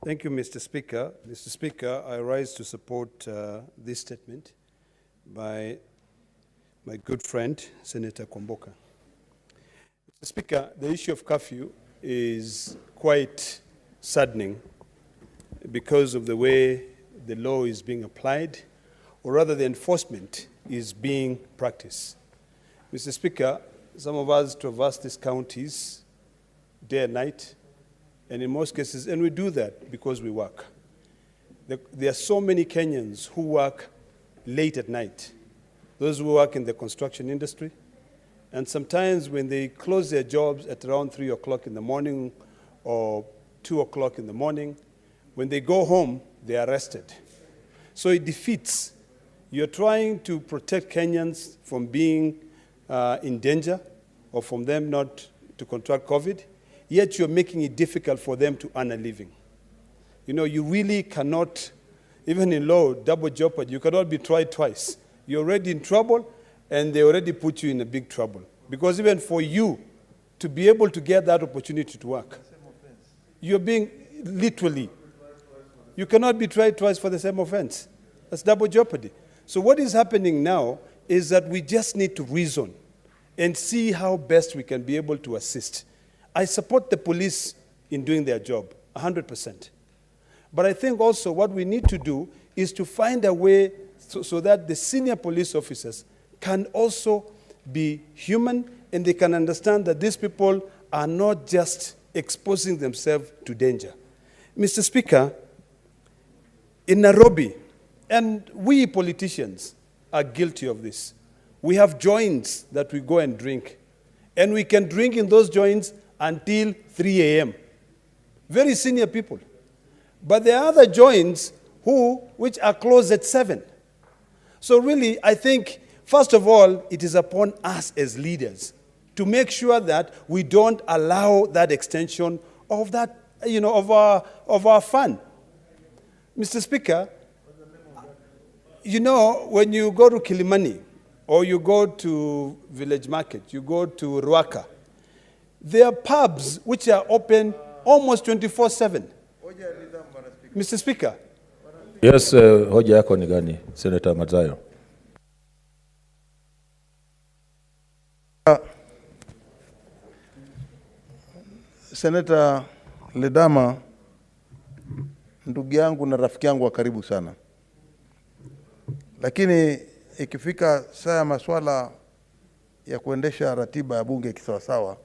Thank you, Mr. Speaker. Mr. Speaker, I rise to support this statement by my good friend, Senator Kwamboka. Mr. Speaker, the issue of curfew is quite saddening because of the way the law is being applied, or rather the enforcement is being practiced. Mr. Speaker, some of us traverse these counties day and night, and in most cases, and we do that because we work. There are so many Kenyans who work late at night, those who work in the construction industry, and sometimes when they close their jobs at around 3 o'clock in the morning or 2 o'clock in the morning, when they go home, they are arrested. So it defeats. You're trying to protect Kenyans from being in danger or from them not to contract COVID, yet you're making it difficult for them to earn a living. You know, you really cannot, even in law, double jeopardy, you cannot be tried twice. You're already in trouble, and they already put you in a big trouble. Because even for you to be able to get that opportunity to work, you're being literally, you cannot be tried twice for the same offense. That's double jeopardy. So what is happening now is that we just need to reason and see how best we can be able to assist. I support the police in doing their job, 100%. But I think also what we need to do is to find a way so that the senior police officers can also be human and they can understand that these people are not just exposing themselves to danger. Mr. Speaker, in Nairobi, and we politicians are guilty of this, we have joints that we go and drink. And we can drink in those joints until 3 a.m. Very senior people. But there are other joints which are closed at 7. So really, I think, first of all, it is upon us as leaders to make sure that we don't allow that extension of that, of our fun. Mr. Speaker, when you go to Kilimani, or you go to Village Market, you go to Ruaka, there are pubs which are open almost 24/7. Mr. Speaker. Yes, hoja yako ni gani, Senator Madzayo? Senator Ledama, ndugu yangu na rafiki yangu wa karibu sana. Lakini ikifika saa ya maswala ya kuendesha ratiba ya bunge kisawasawa,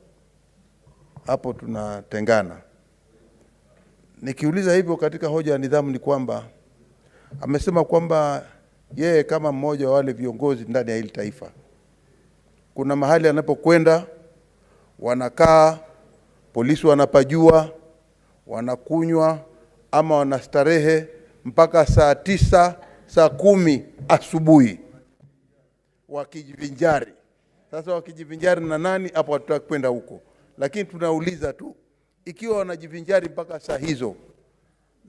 hapo tunatengana. Nikiuliza hivyo katika hoja ya nidhamu ni kwamba amesema kwamba yeye kama mmoja wa wale viongozi ndani ya hili taifa, kuna mahali anapokwenda wanakaa, polisi wanapajua, wanakunywa ama wanastarehe mpaka saa 9, saa 10 asubuhi wakijivinjari. Sasa wakijivinjari na nani? Hapo hatutaki kwenda huko. Lakini tunauliza tu, ikiwa wanajivinjari mpaka saa hizo,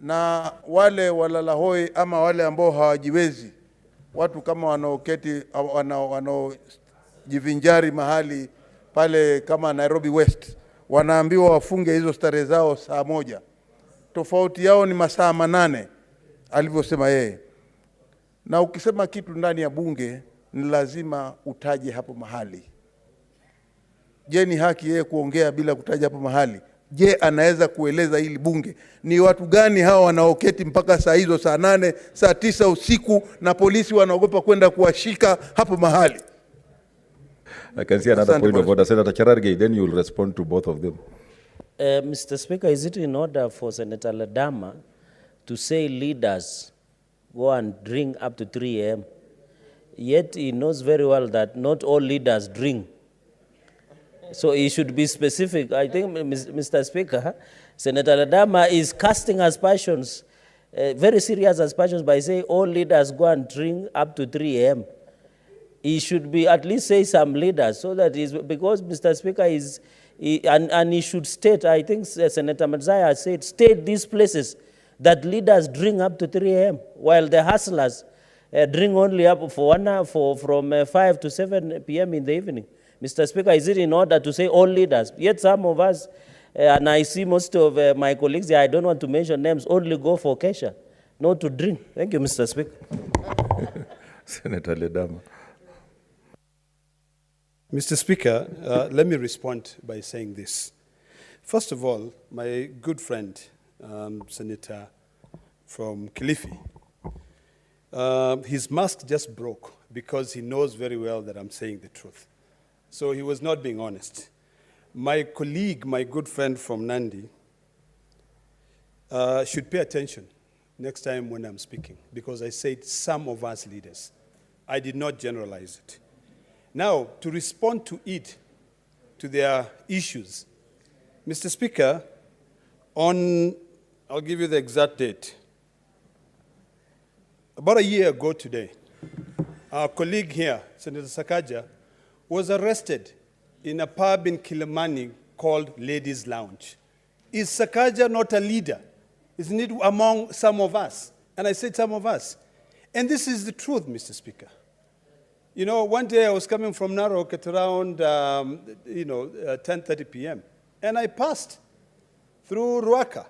na wale walalahoi ama wale ambao hawajiwezi, watu kama wanaoketi wanaojivinjari mahali pale kama Nairobi West, wanaambiwa wafunge hizo starehe zao saa 1. Tofauti yao ni masaa 8 alivyosema yeye. Na ukisema kitu ndani ya bunge ni lazima utaje hapo mahali. Je, ni haki yeye kuongea bila kutaja hapo mahali? Je, anaweza kueleza hili bunge ni watu gani hao wanaoketi mpaka saa hizo, saa 8, saa 9 usiku, na polisi wanaogopa kwenda kuwashika hapo mahali? I can see another point of order. Senator Cherargei, then you will respond to both of them. Mr. Speaker, is it in order for Senator Ledama to say leaders go and drink up to 3 a.m.? Yet he knows very well that not all leaders drink. So he should be specific. I think, Mr. Speaker, Senator Ledama is casting aspersions, very serious aspersions, by saying all leaders go and drink up to 3 a.m. He should be at least say some leaders, so that is because Mr. Speaker and he should state. I think Senator Madzayo said state these places that leaders drink up to 3 a.m. while the hustlers drink only up from 5 to 7 p.m. in the evening. Mr. Speaker, is it in order to say all leaders? Yet some of us And I see most of my colleagues here, I don't want to mention names, only go for Kesha, not to drink. Thank you, Mr. Speaker. Senator Ledama. Mr. Speaker, let me respond by saying this. First of all, my good friend, Senator from Kilifi, his mask just broke because he knows very well that I'm saying the truth. So he was not being honest. My colleague, my good friend from Nandi, should pay attention next time when I'm speaking, because I said some of us leaders. I did not generalize it. Now, to respond to it, to their issues, Mr. Speaker, I'll give you the exact date. About a year ago today, our colleague here, Senator Sakaja, was arrested in a pub in Kilimani called Ladies' Lounge. Is Sakaja not a leader? Isn't it among some of us? And I said some of us. And this is the truth, Mr. Speaker. You know, one day I was coming from Narok at around 10:30 p.m. And I passed through Ruaka.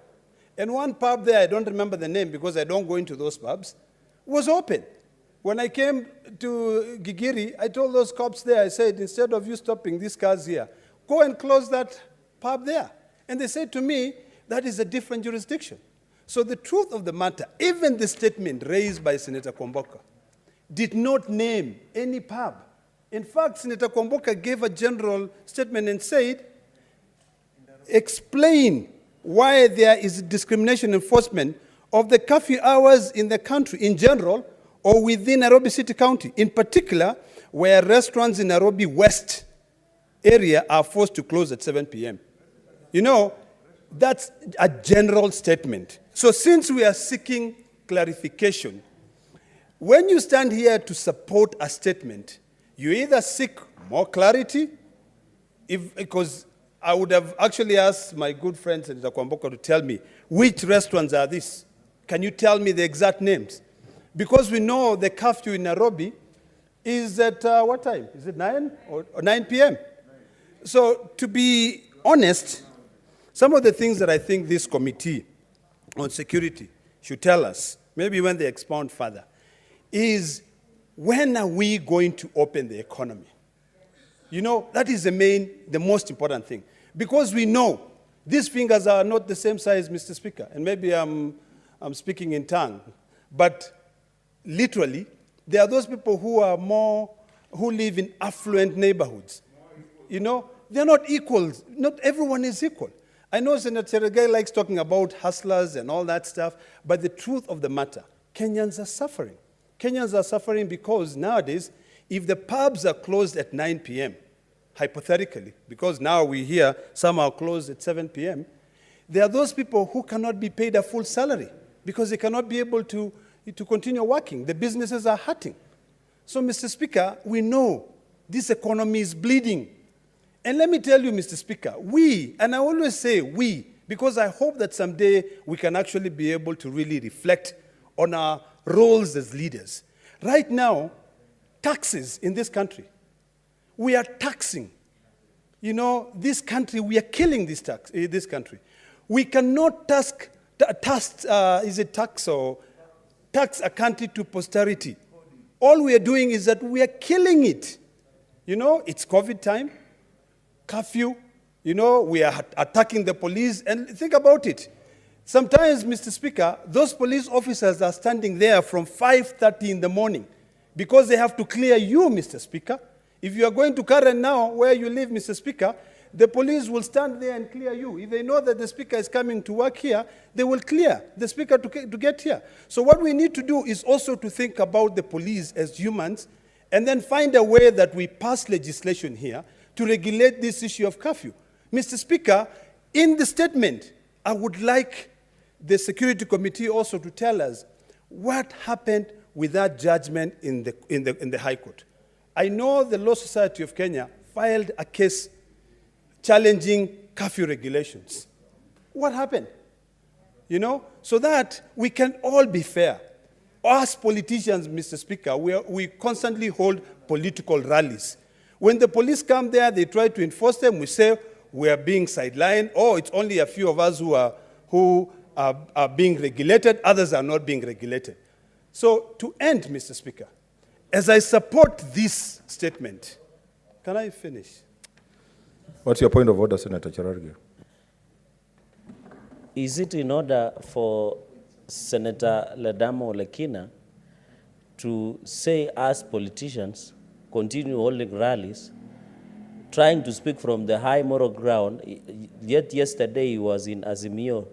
And one pub there, I don't remember the name because I don't go into those pubs, was open. When I came to Gigiri, I told those cops there, I said, instead of you stopping these cars here, go and close that pub there. And they said to me, that is a different jurisdiction. So the truth of the matter, even the statement raised by Senator Kwamboka did not name any pub. In fact, Senator Kwamboka gave a general statement and said, explain why there is discrimination enforcement of the curfew hours in the country in general or within Nairobi City County, in particular, where restaurants in Nairobi West area are forced to close at 7 p.m. You know, that's a general statement. So since we are seeking clarification, when you stand here to support a statement, you either seek more clarity, because I would have actually asked my good friend Senator Kwamboka to tell me, which restaurants are these? Can you tell me the exact names? Because we know the curfew in Nairobi is at what time? Is it 9 or 9 p.m.? So to be honest, some of the things that I think this committee on security should tell us, maybe when they expound further, is when are we going to open the economy? You know, that is the most important thing. Because we know these fingers are not the same size, Mr. Speaker, and maybe I'm speaking in tongue, but literally, there are those people who live in affluent neighborhoods. You know, they're not equal. Not everyone is equal. I know Senator Cheregai likes talking about hustlers and all that stuff, but the truth of the matter, Kenyans are suffering. Kenyans are suffering because nowadays, if the pubs are closed at 9 p.m., hypothetically, because now we hear some are closed at 7 p.m., there are those people who cannot be paid a full salary because they cannot be able to continue working. The businesses are hurting. So, Mr. Speaker, we know this economy is bleeding. And let me tell you, Mr. Speaker, we, and I always say we, because I hope that someday we can actually be able to really reflect on our roles as leaders. Right now, taxes in this country, we are taxing. You know, this country, we are killing this country. We cannot tax a country to posterity. All we are doing is that we are killing it. You know, it's COVID time, curfew, you know, we are attacking the police, and think about it. Sometimes, Mr. Speaker, those police officers are standing there from 5:30 in the morning because they have to clear you, Mr. Speaker. If you are going to Karen now, where you live, Mr. Speaker, the police will stand there and clear you. If they know that the Speaker is coming to work here, they will clear the Speaker to get here. So what we need to do is also to think about the police as humans and then find a way that we pass legislation here to regulate this issue of curfew. Mr. Speaker, in the statement, I would like the Security Committee also to tell us what happened with that judgment in the High Court. I know the Law Society of Kenya filed a case challenging curfew regulations. What happened? You know, so that we can all be fair. Us politicians, Mr. Speaker, we constantly hold political rallies. When the police come there, they try to enforce them. We say, we are being sidelined, or it's only a few of us who are being regulated, others are not being regulated. So to end, Mr. Speaker, as I support this statement, can I finish? What's your point of order, Senator Cherargei? Is it in order for Senator Ledamo Lekina to say us politicians continue holding rallies, trying to speak from the high moral ground, yet yesterday he was in Azimio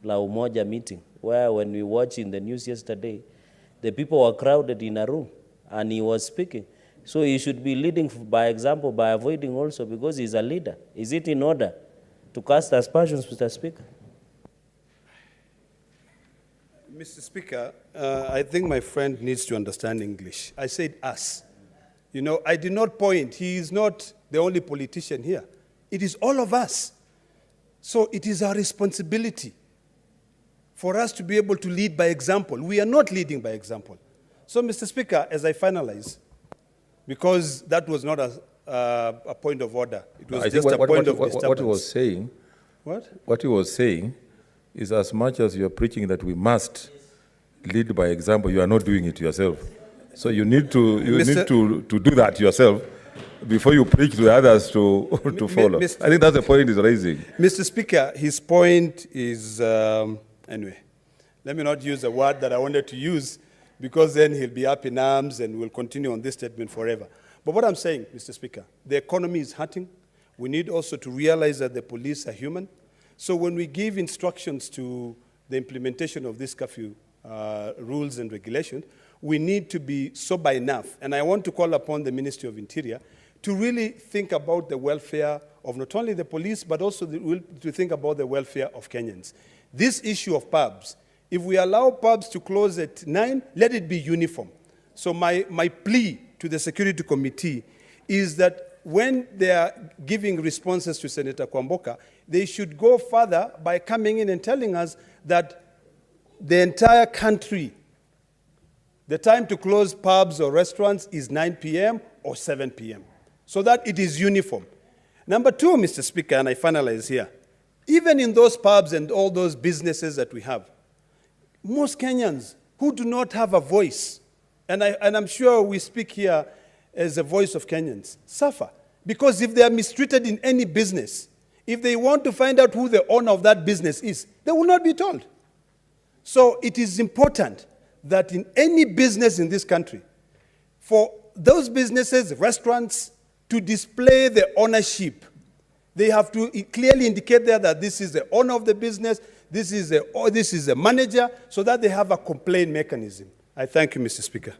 La Umoja meeting, where when we watched in the news yesterday, the people were crowded in a room and he was speaking. So he should be leading by example by avoiding also, because he's a leader. Is it in order to cast aspersions, Mr. Speaker? Mr. Speaker, I think my friend needs to understand English. I said us. You know, I did not point. He is not the only politician here. It is all of us. So it is our responsibility for us to be able to lead by example. We are not leading by example. So, Mr. Speaker, as I finalize, because that was not a point of order, it was just a point of disturbance. What he was saying, what he was saying is, as much as you are preaching that we must lead by example, you are not doing it yourself. So you need to do that yourself before you preach to others to follow. I think that's the point he's raising. Mr. Speaker, his point is, anyway, let me not use a word that I wanted to use, because then he'll be up in arms and we'll continue on this statement forever. But what I'm saying, Mr. Speaker, the economy is hurting. We need also to realize that the police are human. So when we give instructions to the implementation of this curfew rules and regulations, we need to be sober enough. And I want to call upon the Ministry of Interior to really think about the welfare of not only the police, but also to think about the welfare of Kenyans. This issue of pubs, if we allow pubs to close at 9, let it be uniform. So my plea to the Security Committee is that when they are giving responses to Senator Kwamboka, they should go further by coming in and telling us that the entire country, the time to close pubs or restaurants is 9 p.m. or 7 p.m., so that it is uniform. Number two, Mr. Speaker, and I finalize here, even in those pubs and all those businesses that we have, most Kenyans who do not have a voice, and I'm sure we speak here as a voice of Kenyans, suffer. Because if they are mistreated in any business, if they want to find out who the owner of that business is, they will not be told. So it is important that in any business in this country, for those businesses, restaurants, to display the ownership. They have to clearly indicate there that this is the owner of the business, this is the manager, so that they have a complaint mechanism. I thank you, Mr. Speaker.